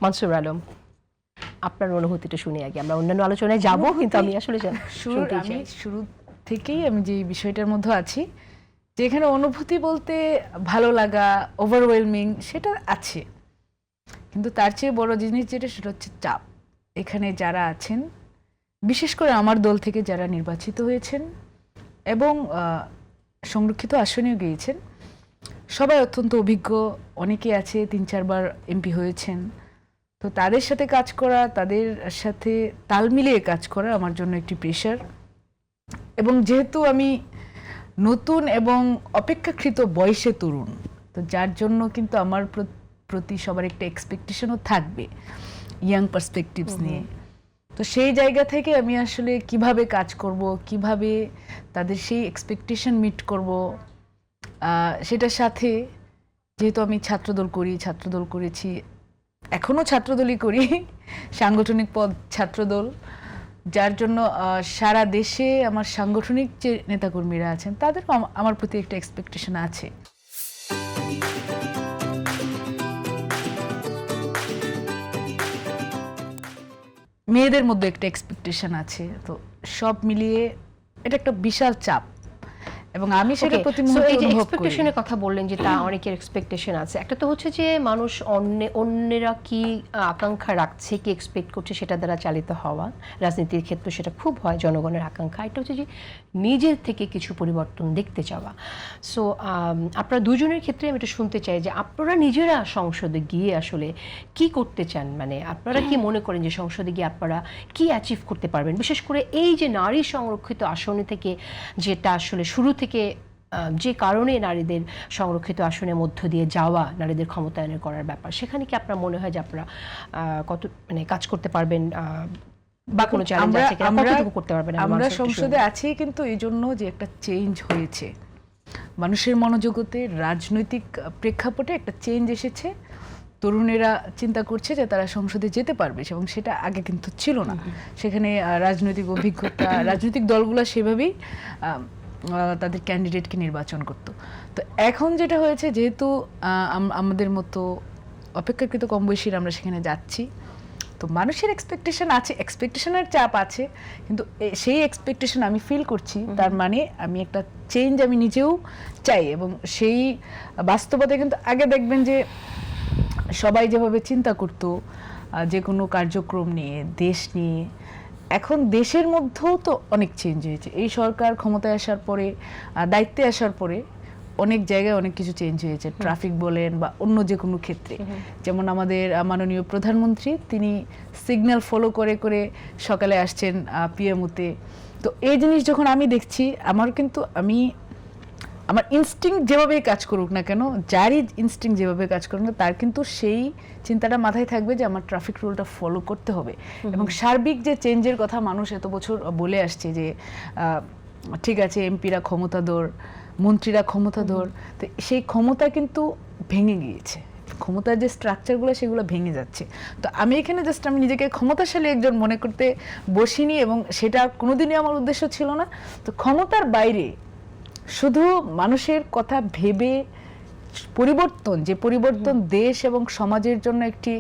মনসুর আলম, আপনার অনুভূতিটা শুনি আগে, আমরা অন্যান্য আলোচনায় যাব, কিন্তু আমি আসলে শুরু থেকেই আমি যে বিষয়টার মধ্যে আছি, যেখানে অনুভূতি বলতে ভালো লাগা, ওভারওয়েলমিং, সেটা আছে, কিন্তু তার চেয়ে বড় জিনিস যেটা, সেটা হচ্ছে চাপ। এখানে যারা আছেন, বিশেষ করে আমার দল থেকে যারা নির্বাচিত হয়েছেন এবং সংরক্ষিত আসনেও গিয়েছেন, সবাই অত্যন্ত অভিজ্ঞ, অনেকে আছে ৩-৪ বার এমপি হয়েছেন। তো তাদের সাথে কাজ করা, তাদের সাথে তাল মিলিয়ে কাজ করা আমার জন্য একটি প্রেশার। এবং যেহেতু আমি নতুন এবং অপেক্ষাকৃত বয়সে তরুণ, তো যার জন্য কিন্তু আমার প্রতি সবার একটা এক্সপেকটেশনও থাকবে ইয়াং পার্সপেক্টিভস নিয়ে। তো সেই জায়গা থেকে আমি আসলে কিভাবে কাজ করব, কিভাবে তাদের সেই এক্সপেকটেশন মিট করব, সেটার সাথে যেহেতু আমি ছাত্রদল করেছি, এখনও ছাত্রদলই করি, সাংগঠনিক পদ ছাত্রদল, যার জন্য সারা দেশে আমার সাংগঠনিক যে নেতাকর্মীরা আছেন তাদেরও আমার প্রতি একটা এক্সপেকটেশন আছে। মেয়েদের মধ্যে একটা এক্সপেকটেশন আছে, তো সব মিলিয়ে এটা একটা বিশাল চাপ এবং আমি সেটা প্রতি মুহূর্তে অনুভব করি। এক্সপেকটেশনের কথা বললেন যে তা অনেকের এক্সপেকটেশন আছে, একটা তো হচ্ছে যে মানুষ অন্যেরা কি আকাঙ্ক্ষা রাখছে, কি এক্সপেক্ট করছে সেটা দ্বারা চালিত হওয়া, রাজনীতির ক্ষেত্রে সেটা খুব হয় জনগণের আকাঙ্ক্ষা। এটা হচ্ছে যে নিজের থেকে কিছু পরিবর্তন দেখতে চাওয়া। সো আপনারা দুজনের ক্ষেত্রে আমি এটা শুনতে চাই যে আপনারা নিজেরা সংসদে গিয়ে আসলে কি করতে চান, মানে আপনারা কি মনে করেন যে সংসদে গিয়ে আপনারা কি অ্যাচিভ করতে পারবেন, বিশেষ করে এই যে নারী সংরক্ষিত আসনে থেকে, যেটা আসলে শুরু থেকে যে কারণে নারীদের সংরক্ষিত আসনের মধ্য দিয়ে যাওয়া, নারীদের ক্ষমতায়নের করার ব্যাপার, সেখানে কি আপনার মনে হয় যে আপনারা কত মানে কাজ করতে পারবেন বা কোনো চ্যালেঞ্জ আছে কিনা, কতটুকু করতে পারবেন? আমরা সংসদে আছি কিন্তু এই জন্য যে একটা চেঞ্জ হয়েছে, মানুষের মনোজগতে, রাজনৈতিক প্রেক্ষাপটে একটা চেঞ্জ এসেছে। তরুণেরা চিন্তা করছে যে তারা সংসদে যেতে পারবে, এবং সেটা আগে কিন্তু ছিল না। সেখানে রাজনৈতিক অভিজ্ঞতা, রাজনৈতিক দলগুলো সেভাবেই তাদের ক্যান্ডিডেটকে নির্বাচন করত। তো এখন যেটা হয়েছে, যেহেতু আমাদের মতো অপেক্ষাকৃত কম বয়সীরা আমরা সেখানে যাচ্ছি, তো মানুষের এক্সপেকটেশন আছে, এক্সপেকটেশনের চাপ আছে, কিন্তু সেই এক্সপেকটেশন আমি ফিল করছি, তার মানে আমি একটা চেঞ্জ আমি নিজেও চাই। এবং সেই বাস্তবতা কিন্তু আগে দেখবেন যে সবাই যেভাবে চিন্তা করতো যে কোনো কার্যক্রম নিয়ে, দেশ নিয়ে, এখন দেশের মধ্যেও তো অনেক চেঞ্জ হয়েছে। এই সরকার ক্ষমতায় আসার পরে, দায়িত্বে আসার পরে অনেক জায়গায় অনেক কিছু চেঞ্জ হয়েছে, ট্রাফিক বলেন বা অন্য যে কোনো ক্ষেত্রে। যেমন আমাদের মাননীয় প্রধানমন্ত্রী, তিনি সিগন্যাল ফলো করে করে সকালে আসছেন পিএমওতে। তো এই জিনিস যখন আমি দেখছি, আমার ইনস্টিংক্ট যেভাবেই কাজ করুক না কেন, যারই ইনস্টিংক্ট যেভাবে কাজ করুক না, তার কিন্তু সেই চিন্তাটা মাথায় থাকবে যে আমার ট্রাফিক রুলটা ফলো করতে হবে। এবং সার্বিক যে চেঞ্জের কথা মানুষ এত বছর বলে আসছে যে ঠিক আছে এমপিরা ক্ষমতাধর, মন্ত্রীরা ক্ষমতাধর, তো সেই ক্ষমতা কিন্তু ভেঙে গিয়েছে, ক্ষমতার যে স্ট্রাকচারগুলো সেগুলো ভেঙে যাচ্ছে। তো আমি এখানে জাস্ট আমি নিজেকে ক্ষমতাশালী একজন মনে করতে বসিনি, এবং সেটা কোনোদিনই আমার উদ্দেশ্য ছিল না। তো ক্ষমতার বাইরে শুধু মানুষের কথা ভেবে পরিবর্তন, যে পরিবর্তন দেশ এবং সমাজের জন্য একটি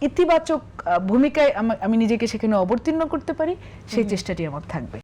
ইতিবাচক ভূমিকায় আমি নিজেকে সেখানে অবতীর্ণ করতে পারি, সেই চেষ্টাটি আমার থাকবে।